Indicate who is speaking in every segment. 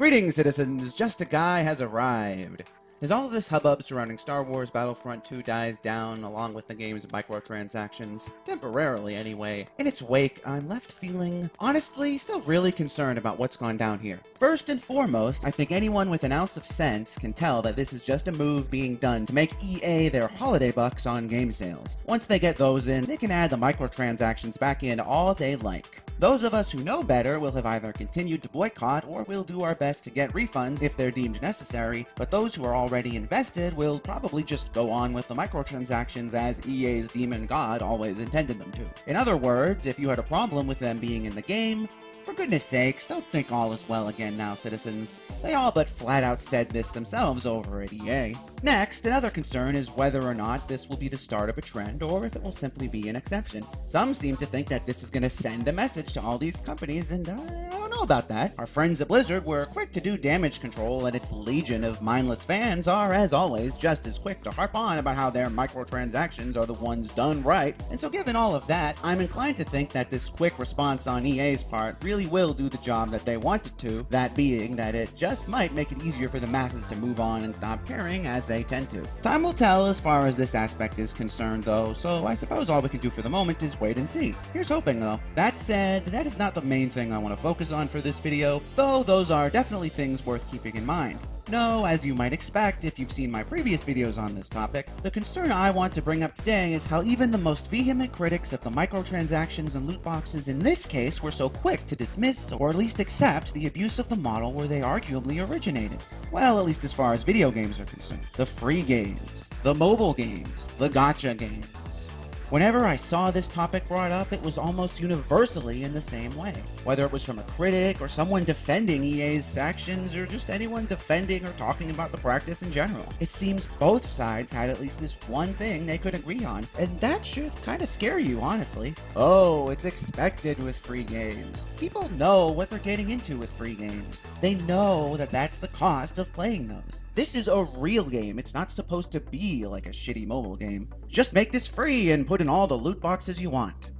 Speaker 1: Greetings, citizens! Justiguy has arrived. As all of this hubbub surrounding Star Wars Battlefront 2 dies down, along with the game's microtransactions, temporarily anyway, in its wake, I'm left feeling, honestly, still really concerned about what's gone down here. First and foremost, I think anyone with an ounce of sense can tell that this is just a move being done to make EA their holiday bucks on game sales. Once they get those in, they can add the microtransactions back in all they like. Those of us who know better will have either continued to boycott or will do our best to get refunds if they're deemed necessary, but those who are already invested will probably just go on with the microtransactions as EA's demon god always intended them to. In other words, if you had a problem with them being in the game, for goodness sakes, don't think all is well again now, citizens. They all but flat out said this themselves over at EA. Next, another concern is whether or not this will be the start of a trend or if it will simply be an exception. Some seem to think that this is going to send a message to all these companies, and I don't know about that. Our friends at Blizzard were quick to do damage control, and its legion of mindless fans are, as always, just as quick to harp on about how their microtransactions are the ones done right. And so given all of that, I'm inclined to think that this quick response on EA's part really will do the job that they wanted to, that being that it just might make it easier for the masses to move on and stop caring as they tend to. Time will tell as far as this aspect is concerned though, so I suppose all we can do for the moment is wait and see. Here's hoping though. That said, that is not the main thing I want to focus on for this video, though those are definitely things worth keeping in mind. No, as you might expect if you've seen my previous videos on this topic, the concern I want to bring up today is how even the most vehement critics of the microtransactions and loot boxes in this case were so quick to dismiss or at least accept the abuse of the model where they arguably originated. Well, at least as far as video games are concerned. The free games, the mobile games, the gacha games. Whenever I saw this topic brought up, it was almost universally in the same way. Whether it was from a critic or someone defending EA's actions or just anyone defending or talking about the practice in general. It seems both sides had at least this one thing they could agree on, and that should kind of scare you, honestly. Oh, it's expected with free games. People know what they're getting into with free games. They know that that's the cost of playing those. This is a real game. It's not supposed to be like a shitty mobile game. Just make this free and put in all the loot boxes you want.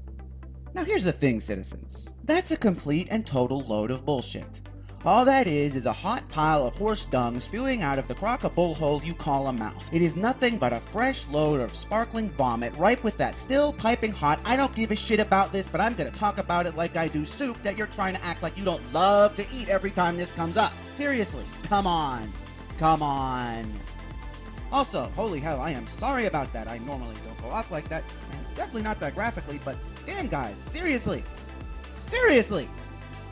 Speaker 1: Now here's the thing, citizens. That's a complete and total load of bullshit. All that is a hot pile of horse dung spewing out of the crock-a-bull hole you call a mouth. It is nothing but a fresh load of sparkling vomit, ripe with that still piping hot, I don't give a shit about this, but I'm gonna talk about it like I do soup that you're trying to act like you don't love to eat every time this comes up. Seriously, come on. Come on. Also, holy hell, I am sorry about that. I normally don't go off like that, and definitely not that graphically, but damn guys, seriously. Seriously!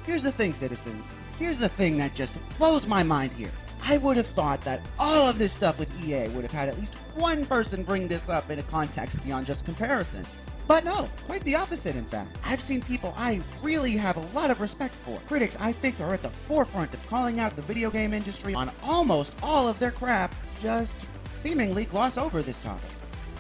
Speaker 1: Here's the thing, citizens. Here's the thing that just blows my mind here. I would have thought that all of this stuff with EA would have had at least one person bring this up in a context beyond just comparisons. But no, quite the opposite in fact. I've seen people I really have a lot of respect for. Critics I think are at the forefront of calling out the video game industry on almost all of their crap, just seemingly gloss over this topic.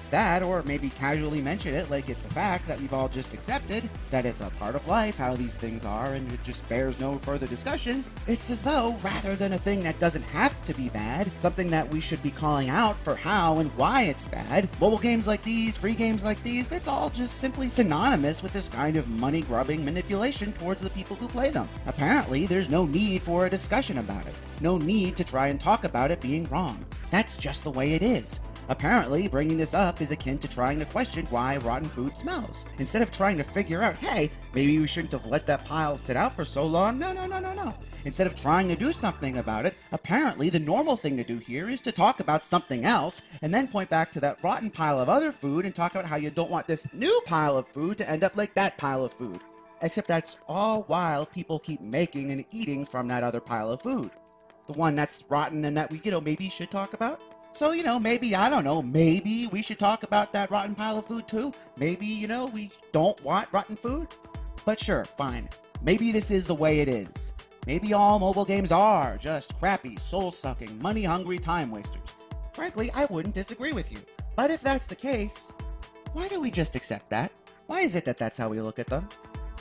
Speaker 1: That, or maybe casually mention it like it's a fact that we've all just accepted, that it's a part of life, how these things are, and it just bears no further discussion. It's as though, rather than a thing that doesn't have to be bad, something that we should be calling out for how and why it's bad, mobile games like these, free games like these, it's all just simply synonymous with this kind of money-grubbing manipulation towards the people who play them. Apparently, there's no need for a discussion about it. No need to try and talk about it being wrong. That's just the way it is. Apparently, bringing this up is akin to trying to question why rotten food smells. Instead of trying to figure out, hey, maybe we shouldn't have let that pile sit out for so long, no. Instead of trying to do something about it, apparently the normal thing to do here is to talk about something else, and then point back to that rotten pile of other food and talk about how you don't want this new pile of food to end up like that pile of food. Except that's all while people keep making and eating from that other pile of food. The one that's rotten and that we, maybe should talk about. So, maybe, I don't know, maybe we should talk about that rotten pile of food too? Maybe, we don't want rotten food? But sure, fine. Maybe this is the way it is. Maybe all mobile games are just crappy, soul-sucking, money-hungry time wasters. Frankly, I wouldn't disagree with you. But if that's the case, why do we just accept that? Why is it that that's how we look at them?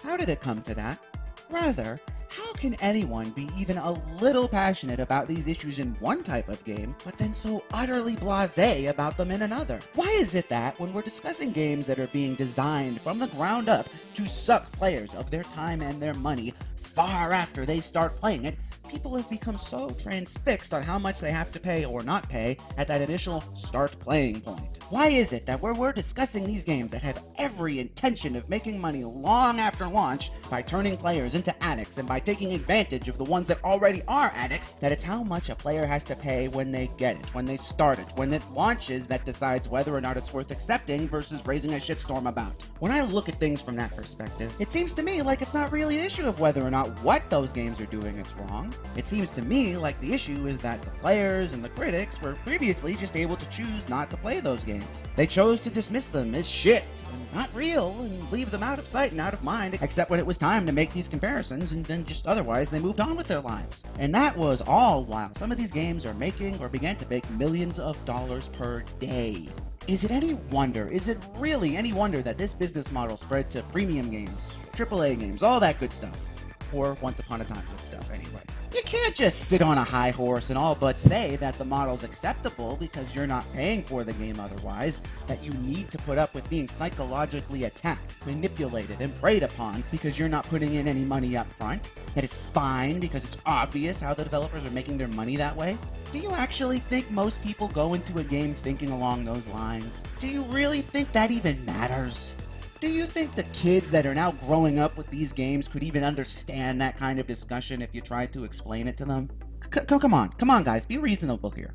Speaker 1: How did it come to that? Rather, how can anyone be even a little passionate about these issues in one type of game, but then so utterly blasé about them in another? Why is it that when we're discussing games that are being designed from the ground up to suck players of their time and their money far after they start playing it, people have become so transfixed on how much they have to pay or not pay at that initial start playing point? Why is it that we're discussing these games that have every intention of making money long after launch by turning players into addicts and by taking advantage of the ones that already are addicts, that it's how much a player has to pay when they get it, when they start it, when it launches, that decides whether or not it's worth accepting versus raising a shitstorm about? When I look at things from that perspective, it seems to me like it's not really an issue of whether or not what those games are doing is wrong. It seems to me like the issue is that the players and the critics were previously just able to choose not to play those games. They chose to dismiss them as shit and not real and leave them out of sight and out of mind, except when it was time to make these comparisons, and then just otherwise they moved on with their lives. And that was all while some of these games are making or began to make millions of dollars per day. Is it any wonder, is it really any wonder that this business model spread to premium games, AAA games, all that good stuff? Or once upon a time good stuff, anyway. You can't just sit on a high horse and all but say that the model's acceptable because you're not paying for the game otherwise, that you need to put up with being psychologically attacked, manipulated, and preyed upon because you're not putting in any money up front, that it's fine because it's obvious how the developers are making their money that way. Do you actually think most people go into a game thinking along those lines? Do you really think that even matters? Do you think the kids that are now growing up with these games could even understand that kind of discussion if you tried to explain it to them? Come on guys, be reasonable here.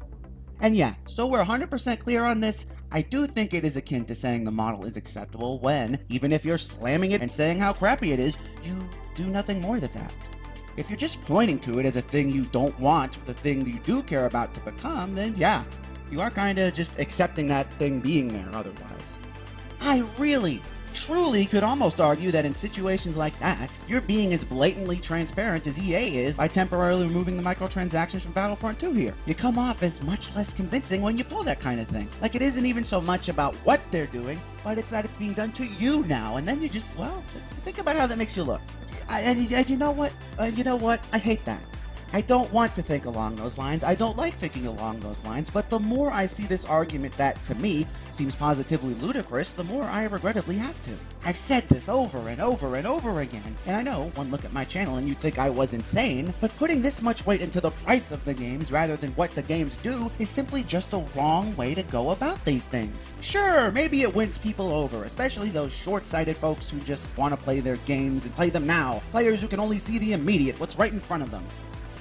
Speaker 1: And yeah, so we're 100% clear on this, I do think it is akin to saying the model is acceptable when, even if you're slamming it and saying how crappy it is, you do nothing more than that. If you're just pointing to it as a thing you don't want, the thing you do care about to become, then yeah, you are kinda just accepting that thing being there otherwise. I really, truly could almost argue that in situations like that, you're being as blatantly transparent as EA is by temporarily removing the microtransactions from Battlefront 2 here. You come off as much less convincing when you pull that kind of thing. Like, it isn't even so much about what they're doing, but it's that it's being done to you now, and then you just, well, think about how that makes you look. And you know what? I hate that. I don't want to think along those lines, I don't like thinking along those lines, but the more I see this argument that, to me, seems positively ludicrous, the more I regrettably have to. I've said this over and over and over again, and I know, one look at my channel and you'd think I was insane, but putting this much weight into the price of the games rather than what the games do is simply just the wrong way to go about these things. Sure, maybe it wins people over, especially those short-sighted folks who just want to play their games and play them now, players who can only see the immediate, what's right in front of them.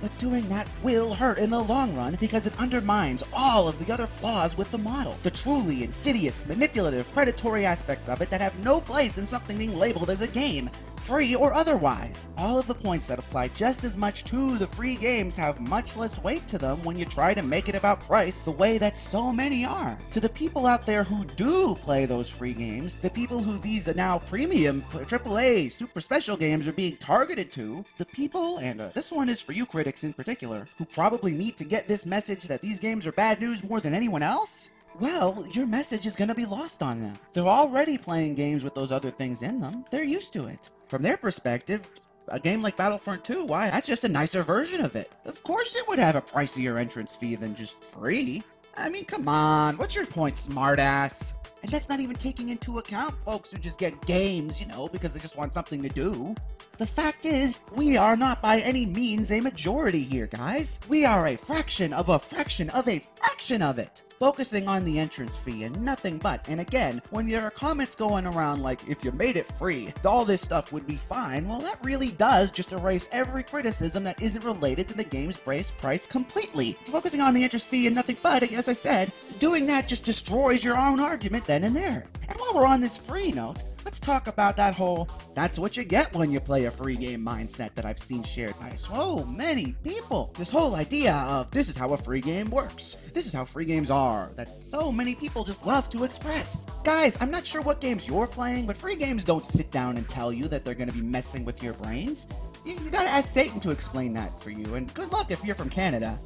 Speaker 1: But doing that will hurt in the long run because it undermines all of the other flaws with the model. The truly insidious, manipulative, predatory aspects of it that have no place in something being labeled as a game, free or otherwise. All of the points that apply just as much to the free games have much less weight to them when you try to make it about price the way that so many are. To the people out there who do play those free games, the people who these are now premium, AAA, super special games are being targeted to, the people, and this one is for you critics in particular, who probably need to get this message that these games are bad news more than anyone else? Well, your message is gonna be lost on them. They're already playing games with those other things in them. They're used to it. From their perspective, a game like Battlefront 2, why, that's just a nicer version of it. Of course it would have a pricier entrance fee than just free. I mean, come on, what's your point, smartass? And that's not even taking into account folks who just get games, you know, because they just want something to do. The fact is, we are not by any means a majority here, guys. We are a fraction of a fraction of a fraction of it. Focusing on the entrance fee and nothing but, and again, when there are comments going around like, if you made it free, all this stuff would be fine, well that really does just erase every criticism that isn't related to the game's price completely. Focusing on the entrance fee and nothing but, as I said, doing that just destroys your own argument then and there. And while we're on this free note, let's talk about that whole, that's what you get when you play a free game mindset that I've seen shared by so many people. This whole idea of, this is how a free game works. This is how free games are, that so many people just love to express. Guys, I'm not sure what games you're playing, but free games don't sit down and tell you that they're going to be messing with your brains. You gotta ask Satan to explain that for you, and good luck if you're from Canada.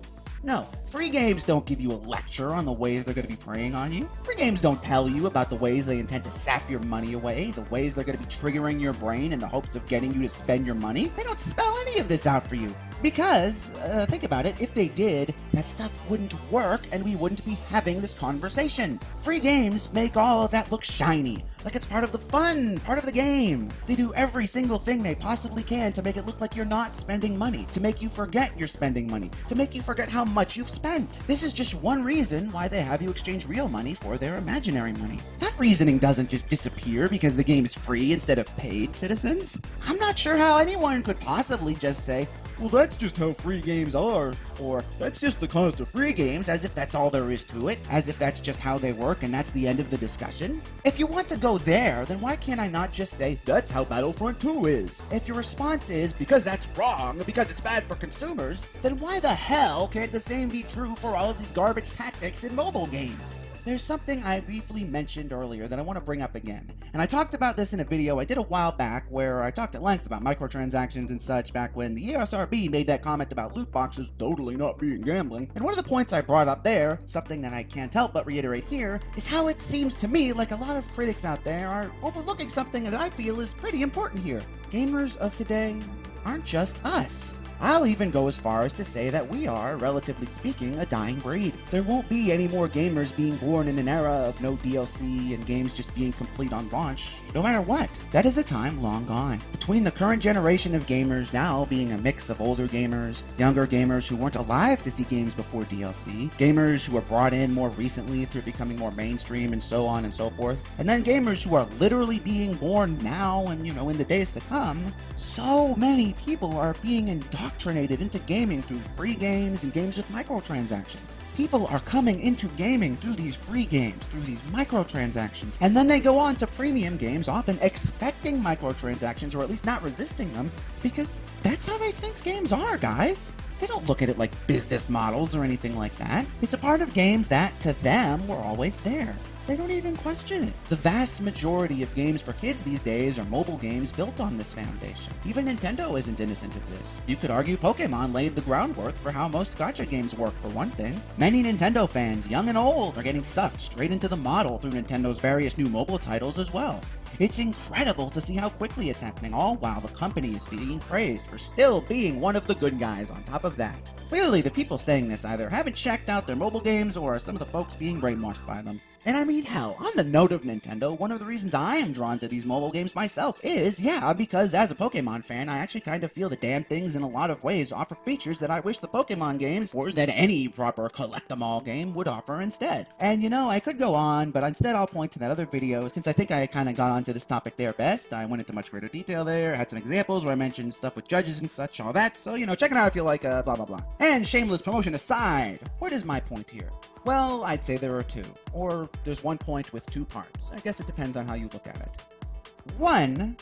Speaker 1: No, free games don't give you a lecture on the ways they're going to be preying on you. Free games don't tell you about the ways they intend to sap your money away, the ways they're going to be triggering your brain in the hopes of getting you to spend your money. They don't spell any of this out for you. Because, think about it, if they did, that stuff wouldn't work and we wouldn't be having this conversation. Free games make all of that look shiny, like it's part of the fun, part of the game. They do every single thing they possibly can to make it look like you're not spending money, to make you forget you're spending money, to make you forget how much you've spent. This is just one reason why they have you exchange real money for their imaginary money. That reasoning doesn't just disappear because the game is free instead of paid, citizens. I'm not sure how anyone could possibly just say, well, that's just how free games are, or that's just the cost of free games, as if that's all there is to it, as if that's just how they work and that's the end of the discussion. If you want to go there, then why can't I not just say, that's how Battlefront 2 is? If your response is, because that's wrong, because it's bad for consumers, then why the hell can't the same be true for all of these garbage tactics in mobile games? There's something I briefly mentioned earlier that I want to bring up again, and I talked about this in a video I did a while back where I talked at length about microtransactions and such back when the ESRB made that comment about loot boxes totally not being gambling, and one of the points I brought up there, something that I can't help but reiterate here, is how it seems to me like a lot of critics out there are overlooking something that I feel is pretty important here. Gamers of today aren't just us. I'll even go as far as to say that we are, relatively speaking, a dying breed. There won't be any more gamers being born in an era of no DLC and games just being complete on launch, no matter what. That is a time long gone. Between the current generation of gamers now being a mix of older gamers, younger gamers who weren't alive to see games before DLC, gamers who were brought in more recently through becoming more mainstream and so on and so forth, and then gamers who are literally being born now and, in the days to come, so many people are being indoctrinated into gaming through free games and games with microtransactions. People are coming into gaming through these free games, through these microtransactions, and then they go on to premium games, often expecting microtransactions, or at least not resisting them, because that's how they think games are, guys. They don't look at it like business models or anything like that. It's a part of games that, to them, were always there. They don't even question it. The vast majority of games for kids these days are mobile games built on this foundation. Even Nintendo isn't innocent of this. You could argue Pokemon laid the groundwork for how most gacha games work, for one thing. Many Nintendo fans, young and old, are getting sucked straight into the model through Nintendo's various new mobile titles as well. It's incredible to see how quickly it's happening, all while the company is being praised for still being one of the good guys on top of that. Clearly, the people saying this either haven't checked out their mobile games or are some of the folks being brainwashed by them. And I mean, hell, on the note of Nintendo, one of the reasons I am drawn to these mobile games myself is, because as a Pokemon fan, I actually kind of feel the damn things in a lot of ways offer features that I wish the Pokemon games, or that any proper collect-em-all game, would offer instead. And I could go on, but instead I'll point to that other video, since I think I kind of got onto this topic there best. I went into much greater detail there, had some examples where I mentioned stuff with judges and such, all that, so, check it out if you like, blah blah blah. And shameless promotion aside, what is my point here? Well, I'd say there are two, or there's one point with two parts. I guess it depends on how you look at it. One,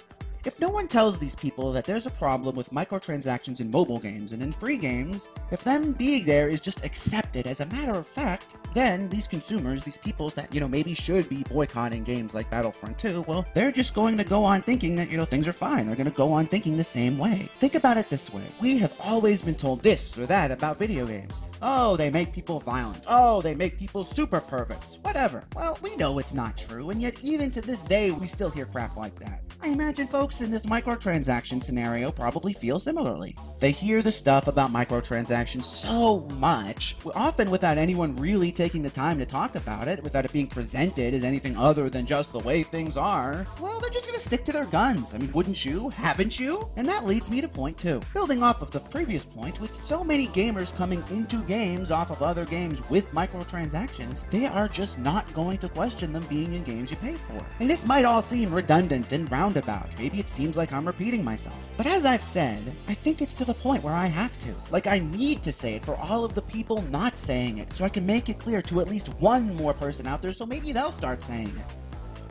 Speaker 1: if no one tells these people that there's a problem with microtransactions in mobile games and in free games, if them being there is just accepted as a matter of fact, then these consumers, these peoples that, maybe should be boycotting games like Battlefront 2, well, they're just going to go on thinking that, things are fine. They're going to go on thinking the same way. Think about it this way. We have always been told this or that about video games. Oh, they make people violent. Oh, they make people super perverts. Whatever. Well, we know it's not true, and yet even to this day, we still hear crap like that. I imagine folks in this microtransaction scenario probably feel similarly. They hear the stuff about microtransactions so much, often without anyone really taking the time to talk about it, without it being presented as anything other than just the way things are. Well, they're just gonna stick to their guns. I mean, wouldn't you? Haven't you? And that leads me to point two. Building off of the previous point, with so many gamers coming into games off of other games with microtransactions, they are just not going to question them being in games you pay for. And this might all seem redundant and roundabout. Maybe it seems like I'm repeating myself. But as I've said, I think it's to the point where I have to. Like, I need to say it for all of the people not saying it, so I can make it clear to at least one more person out there, so maybe they'll start saying it.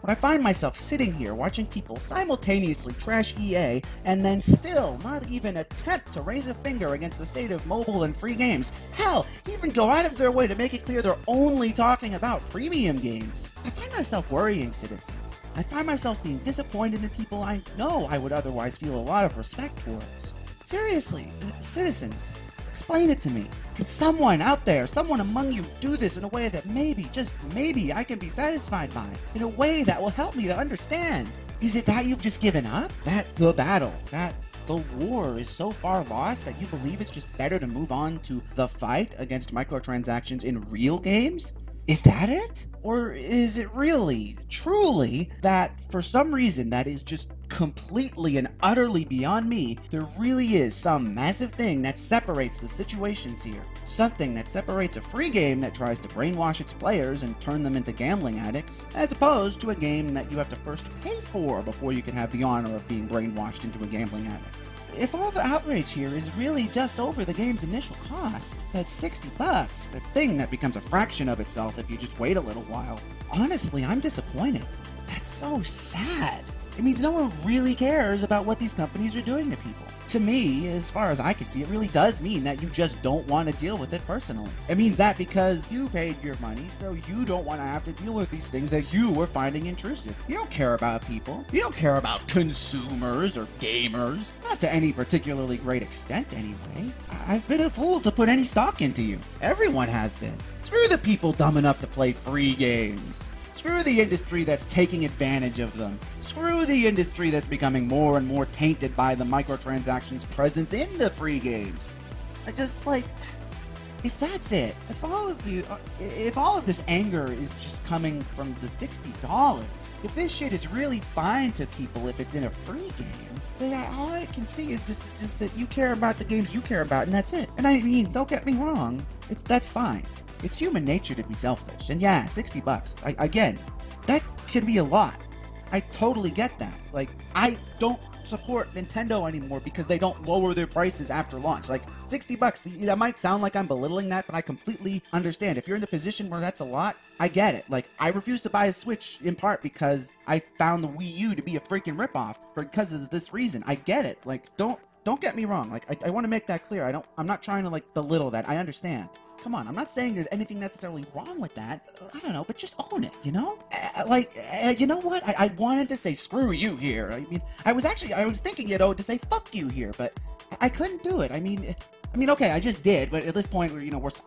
Speaker 1: When I find myself sitting here watching people simultaneously trash EA and then still not even attempt to raise a finger against the state of mobile and free games, hell, even go out of their way to make it clear they're only talking about premium games, I find myself worrying, citizens. I find myself being disappointed in people I know I would otherwise feel a lot of respect towards. Seriously, citizens, explain it to me. Can someone out there, someone among you, do this in a way that maybe, just maybe, I can be satisfied by? In a way that will help me to understand? Is it that you've just given up? That the battle, that The war is so far lost that you believe it's just better to move on to the fight against microtransactions in real games? Is that it? Or is it really, truly, that for some reason that is just completely and utterly beyond me, there really is some massive thing that separates the situations here? Something that separates a free game that tries to brainwash its players and turn them into gambling addicts, as opposed to a game that you have to first pay for before you can have the honor of being brainwashed into a gambling addict. If all the outrage here is really just over the game's initial cost, that's $60, that thing that becomes a fraction of itself if you just wait a little while, honestly, I'm disappointed. That's so sad. It means no one really cares about what these companies are doing to people. To me, as far as I can see, it really does mean that you just don't want to deal with it personally. It means that because you paid your money, so you don't want to have to deal with these things that you were finding intrusive. You don't care about people. You don't care about consumers or gamers. Not to any particularly great extent, anyway. I've been a fool to put any stock into you. Everyone has been. Screw the people dumb enough to play free games. Screw the industry that's taking advantage of them. Screw the industry that's becoming more and more tainted by the microtransactions presence in the free games. I just, like, if that's it, if all of this anger is just coming from the $60, if this shit is really fine to people if it's in a free game, then all I can see is just that you care about the games you care about, and that's it. And I mean, don't get me wrong, that's fine. It's human nature to be selfish, and yeah, $60, again, that can be a lot. I totally get that. Like, I don't support Nintendo anymore because they don't lower their prices after launch. Like, $60, that might sound like I'm belittling that, but I completely understand. If you're in the position where that's a lot, I get it. Like, I refuse to buy a Switch in part because I found the Wii U to be a freaking ripoff because of this reason. I get it. Like, don't get me wrong. Like, I want to make that clear. I'm not trying to, like, belittle that. I understand. Come on, I'm not saying there's anything necessarily wrong with that. I don't know, but just own it, you know? You know what? I wanted to say screw you here. I mean, I was thinking, to say fuck you here, but I couldn't do it. I mean, okay, I just did, but at this point,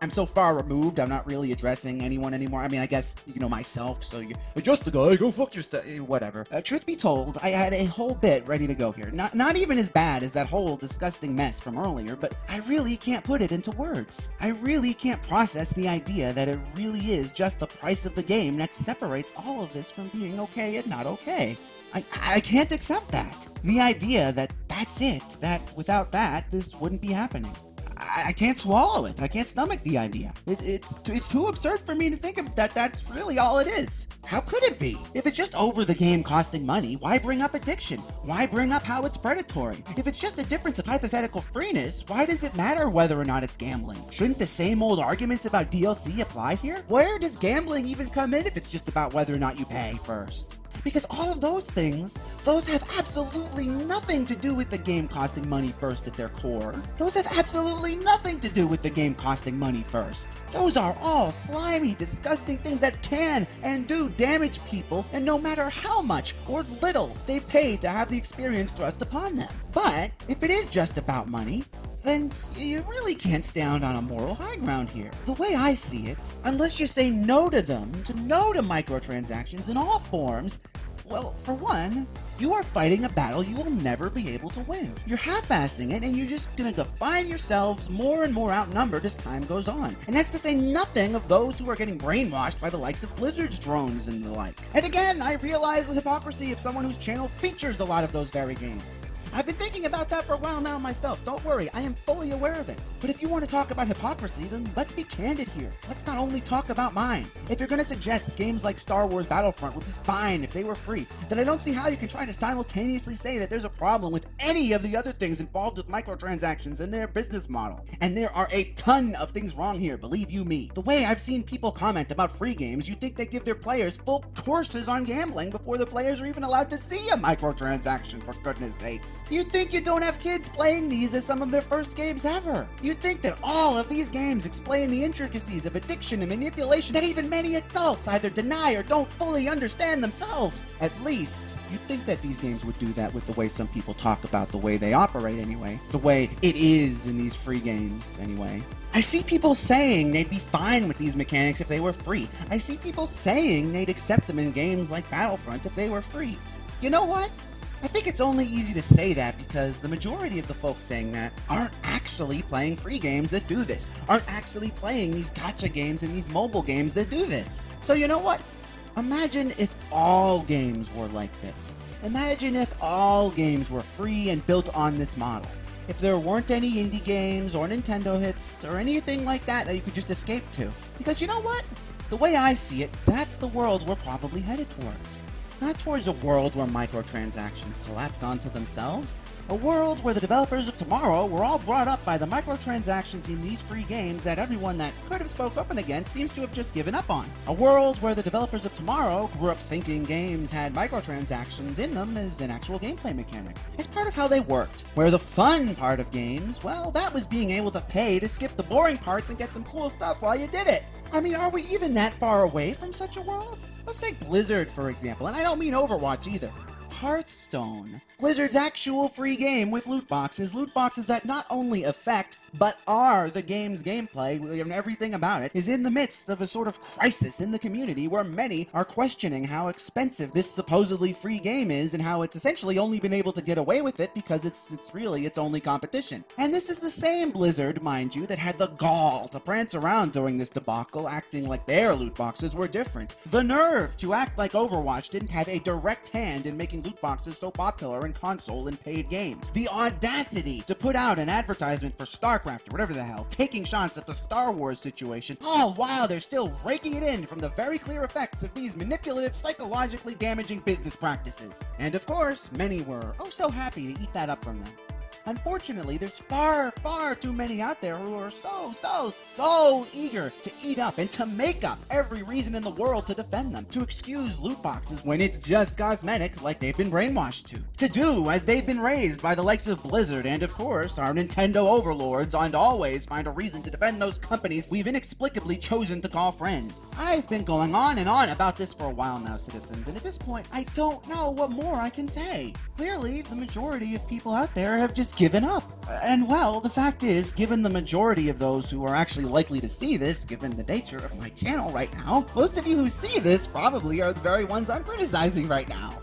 Speaker 1: I'm so far removed, I'm not really addressing anyone anymore. I mean, I guess, myself, so Justiguy, go fuck your stuff, whatever. Truth be told, I had a whole bit ready to go here. Not even as bad as that whole disgusting mess from earlier, but I really can't put it into words. I really can't process the idea that it really is just the price of the game that separates all of this from being okay and not okay. I can't accept that. The idea that that's it, that without that, this wouldn't be happening. I can't swallow it. I can't stomach the idea. It's too absurd for me to think of that that's really all it is. How could it be? If it's just over the game costing money, why bring up addiction? Why bring up how it's predatory? If it's just a difference of hypothetical freeness, why does it matter whether or not it's gambling? Shouldn't the same old arguments about DLC apply here? Where does gambling even come in if it's just about whether or not you pay first? Because all of those things, those have absolutely nothing to do with the game costing money first at their core. Those have absolutely nothing to do with the game costing money first. Those are all slimy, disgusting things that can and do damage people, and no matter how much or little they pay to have the experience thrust upon them. But if it is just about money, then you really can't stand on a moral high ground here. The way I see it, unless you say no to them, no to microtransactions in all forms, well, for one, you are fighting a battle you will never be able to win. You're half-assing it, and you're just gonna find yourselves more and more outnumbered as time goes on. And that's to say nothing of those who are getting brainwashed by the likes of Blizzard's drones and the like. And again, I realize the hypocrisy of someone whose channel features a lot of those very games. I've been thinking about that for a while now myself. Don't worry, I am fully aware of it. But if you want to talk about hypocrisy, then let's be candid here. Let's not only talk about mine. If you're going to suggest games like Star Wars Battlefront would be fine if they were free, then I don't see how you can try to simultaneously say that there's a problem with any of the other things involved with microtransactions and their business model. And there are a ton of things wrong here, believe you me. The way I've seen people comment about free games, you'd think they give their players full courses on gambling before the players are even allowed to see a microtransaction, for goodness sakes. You'd think you don't have kids playing these as some of their first games ever. You'd think that all of these games explain the intricacies of addiction and manipulation that even many adults either deny or don't fully understand themselves. At least, you'd think that these games would do that with the way some people talk about the way they operate anyway. The way it is in these free games anyway. I see people saying they'd be fine with these mechanics if they were free. I see people saying they'd accept them in games like Battlefront if they were free. You know what? I think it's only easy to say that because the majority of the folks saying that aren't actually playing free games that do this, aren't actually playing these gacha games and these mobile games that do this. So you know what? Imagine if all games were like this. Imagine if all games were free and built on this model. If there weren't any indie games or Nintendo hits or anything like that you could just escape to. Because you know what? The way I see it, that's the world we're probably headed towards. Not towards a world where microtransactions collapse onto themselves. A world where the developers of tomorrow were all brought up by the microtransactions in these free games that everyone that could have spoke up and against seems to have just given up on. A world where the developers of tomorrow grew up thinking games had microtransactions in them as an actual gameplay mechanic. It's part of how they worked. Where the fun part of games, well, that was being able to pay to skip the boring parts and get some cool stuff while you did it. I mean, are we even that far away from such a world? Let's take Blizzard, for example, and I don't mean Overwatch either. Hearthstone. Blizzard's actual free game with loot boxes that not only affect, but are the game's gameplay, and everything about it, is in the midst of a sort of crisis in the community where many are questioning how expensive this supposedly free game is and how it's essentially only been able to get away with it because it's really its only competition. And this is the same Blizzard, mind you, that had the gall to prance around during this debacle acting like their loot boxes were different. The nerve to act like Overwatch didn't have a direct hand in making loot boxes so popular in console and paid games. The audacity to put out an advertisement for StarCraft or whatever the hell, taking shots at the Star Wars situation, all while they're still raking it in from the very clear effects of these manipulative, psychologically damaging business practices. And of course, many were oh so happy to eat that up from them. Unfortunately, there's far, far too many out there who are so eager to eat up and to make up every reason in the world to defend them, to excuse loot boxes when it's just cosmetic like they've been brainwashed to do as they've been raised by the likes of Blizzard and, of course, our Nintendo overlords, and always find a reason to defend those companies we've inexplicably chosen to call friend. I've been going on and on about this for a while now, citizens, and at this point, I don't know what more I can say. Clearly, the majority of people out there have just given up. And well, the fact is, given the majority of those who are actually likely to see this, given the nature of my channel right now, most of you who see this probably are the very ones I'm criticizing right now.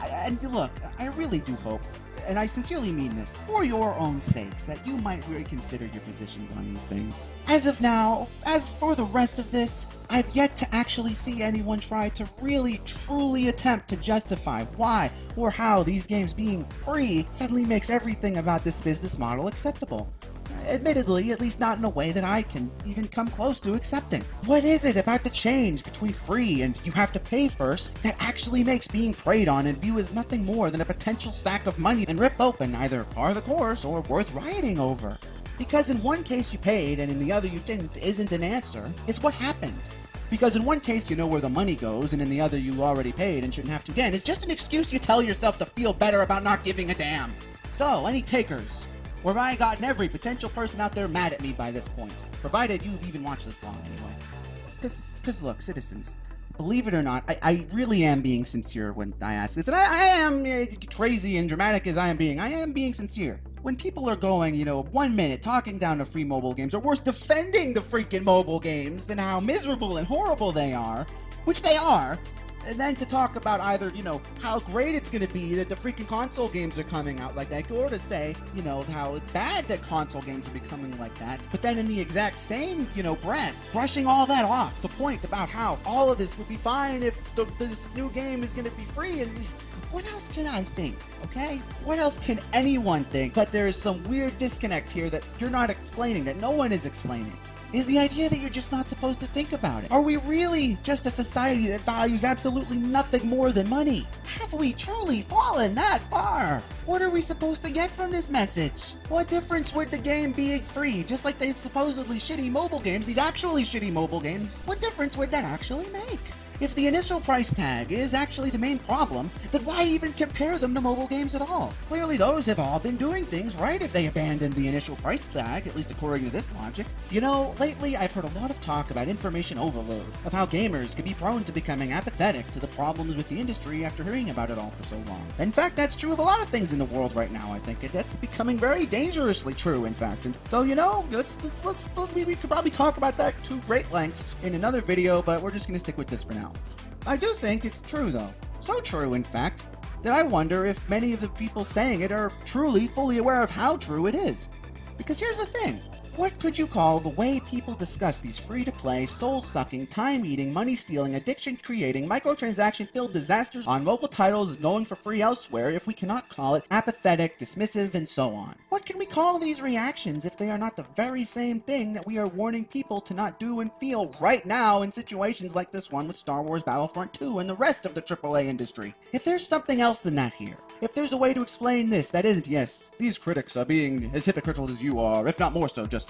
Speaker 1: And look, I really do hope, and I sincerely mean this, for your own sakes, that you might reconsider your positions on these things. As of now, as for the rest of this, I've yet to actually see anyone try to really, truly attempt to justify why or how these games being free suddenly makes everything about this business model acceptable. Admittedly, at least not in a way that I can even come close to accepting. What is it about the change between free and you have to pay first that actually makes being preyed on and viewed as nothing more than a potential sack of money and rip open either par the course or worth rioting over? Because in one case you paid and in the other you didn't isn't an answer, it's what happened. Because in one case you know where the money goes and in the other you already paid and shouldn't have to again, it's just an excuse you tell yourself to feel better about not giving a damn. So, any takers? Or have I gotten every potential person out there mad at me by this point? Provided you've even watched this long anyway. Because look, citizens, believe it or not, I really am being sincere when I ask this. And I am crazy and dramatic as I am being sincere. When people are going, 1 minute talking down to free mobile games, or worse, defending the freaking mobile games and how miserable and horrible they are, which they are, and then to talk about either, how great it's going to be that the freaking console games are coming out like that, or to say, how it's bad that console games are becoming like that, but then in the exact same, breath, brushing all that off to point about how all of this would be fine if this new game is going to be free, and what else can I think, okay? What else can anyone think? But there is some weird disconnect here that you're not explaining, that no one is explaining. Is the idea that you're just not supposed to think about it. Are we really just a society that values absolutely nothing more than money? Have we truly fallen that far? What are we supposed to get from this message? What difference would the game being free, just like these supposedly shitty mobile games, these actually shitty mobile games, what difference would that actually make? If the initial price tag is actually the main problem, then why even compare them to mobile games at all? Clearly those have all been doing things right if they abandoned the initial price tag, at least according to this logic. Lately I've heard a lot of talk about information overload, of how gamers can be prone to becoming apathetic to the problems with the industry after hearing about it all for so long. In fact, that's true of a lot of things in the world right now, I think. That's becoming very dangerously true, in fact. And so, we could probably talk about that to great lengths in another video, but we're just gonna stick with this for now. I do think it's true, though. So true, in fact, that I wonder if many of the people saying it are truly fully aware of how true it is. Because here's the thing. What could you call the way people discuss these free-to-play, soul-sucking, time-eating, money-stealing, addiction-creating, microtransaction-filled disasters on mobile titles going for free elsewhere if we cannot call it apathetic, dismissive, and so on? What can we call these reactions if they are not the very same thing that we are warning people to not do and feel right now in situations like this one with Star Wars Battlefront 2 and the rest of the AAA industry? If there's something else than that here, if there's a way to explain this that isn't, yes, these critics are being as hypocritical as you are, if not more so, Justiguy.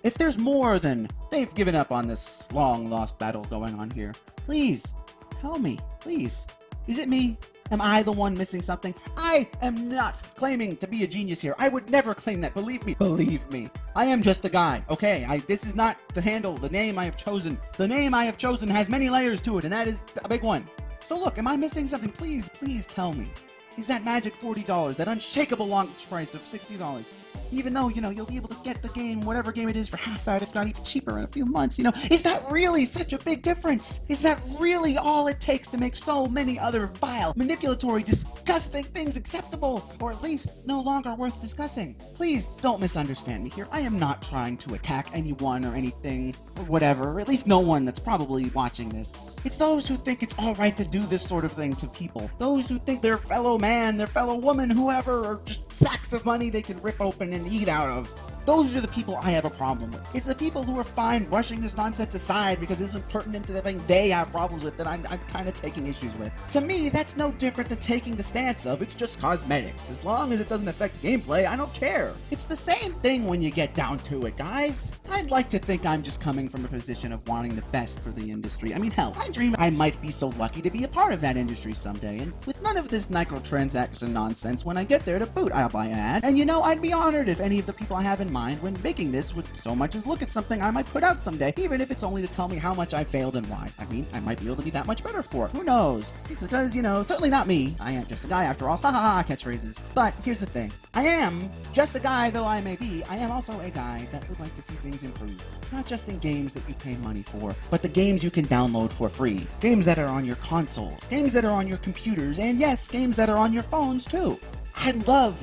Speaker 1: If there's more than they've given up on this long-lost battle going on here, please, tell me, please. Is it me? Am I the one missing something? I am not claiming to be a genius here. I would never claim that. Believe me. Believe me. I am just a guy, okay? This is not the handle, the name I have chosen. The name I have chosen has many layers to it, and that is a big one. So look, am I missing something? Please, please tell me. Is that magic $40, that unshakable launch price of $60, even though, you'll be able to get the game, whatever game it is, for half that, if not even cheaper in a few months, is that really such a big difference? Is that really all it takes to make so many other vile, manipulatory, disgusting things acceptable, or at least no longer worth discussing? Please don't misunderstand me here. I am not trying to attack anyone or anything, or whatever, or at least no one that's probably watching this. It's those who think it's alright to do this sort of thing to people. Those who think their fellow man, their fellow woman, whoever, are just sacks of money they can rip open and eat out of. Those are the people I have a problem with. It's the people who are fine brushing this nonsense aside because it isn't pertinent to the thing they have problems with that I'm kind of taking issues with. To me, that's no different than taking the stance of it's just cosmetics. As long as it doesn't affect gameplay, I don't care. It's the same thing when you get down to it, guys. I'd like to think I'm just coming from a position of wanting the best for the industry. I mean, hell, I dream I might be so lucky to be a part of that industry someday, and with none of this microtransaction nonsense, when I get there to boot, I'll buy an ad. And I'd be honored if any of the people I have in mind when making this would so much as look at something I might put out someday, even if it's only to tell me how much I failed and why. I mean, I might be able to be that much better for it. Who knows? Because, certainly not me. I am just a guy after all. Ha ha ha, catchphrases. But here's the thing. I am just a guy, though I may be. I am also a guy that would like to see things improve. Not just in games that you pay money for, but the games you can download for free. Games that are on your consoles. Games that are on your computers. And yes, games that are on your phones, too. I'd love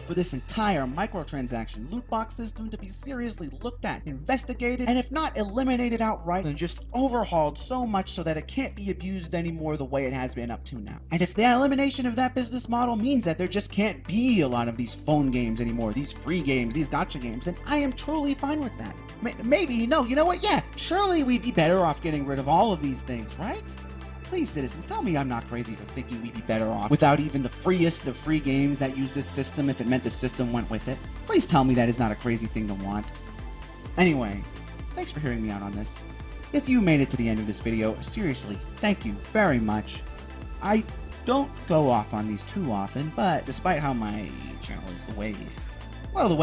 Speaker 1: for this entire microtransaction loot box system to be seriously looked at, investigated, and if not eliminated outright, then just overhauled so much so that it can't be abused anymore the way it has been up to now. And if the elimination of that business model means that there just can't be a lot of these phone games anymore, these free games, these gacha games, then I am truly fine with that. Maybe, you know what, yeah, surely we'd be better off getting rid of all of these things, right? Please, citizens, tell me I'm not crazy for thinking we'd be better off without even the freest of free games that use this system if it meant the system went with it. Please tell me that is not a crazy thing to want. Anyway, thanks for hearing me out on this. If you made it to the end of this video, seriously, thank you very much. I don't go off on these too often, but despite how my channel is the way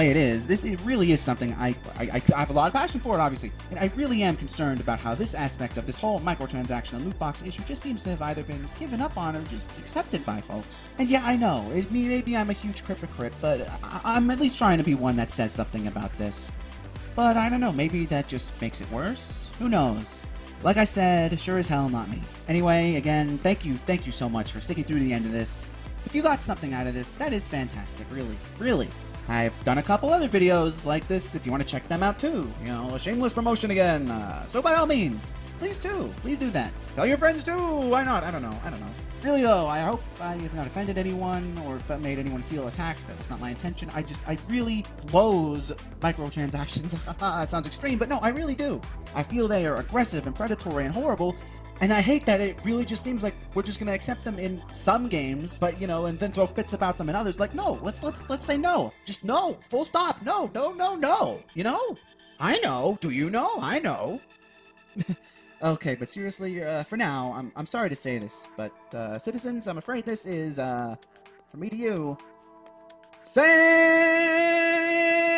Speaker 1: it is, it really is something I have a lot of passion for it, obviously. And I really am concerned about how this aspect of this whole microtransaction and loot box issue just seems to have either been given up on or just accepted by folks. And yeah, I know, maybe I'm a huge hypocrite, but I'm at least trying to be one that says something about this. But I don't know, maybe that just makes it worse? Who knows? Like I said, sure as hell not me. Anyway, again, thank you so much for sticking through to the end of this. If you got something out of this, that is fantastic, really. I've done a couple other videos like this if you want to check them out too. A shameless promotion again. So by all means, please do that. Tell your friends too. Why not? I don't know. Really though, I hope I have not offended anyone or if that made anyone feel attacked. That was not my intention. I really loathe microtransactions. That sounds extreme, but no, I really do. I feel they are aggressive and predatory and horrible. And I hate that it really just seems like we're just gonna accept them in some games, but and then throw fits about them in others. Like, no, let's say no. Just no. Full stop. No. I know. Do you know? I know. Okay, but seriously, for now, I'm sorry to say this, but citizens, I'm afraid this is from me to you. Thank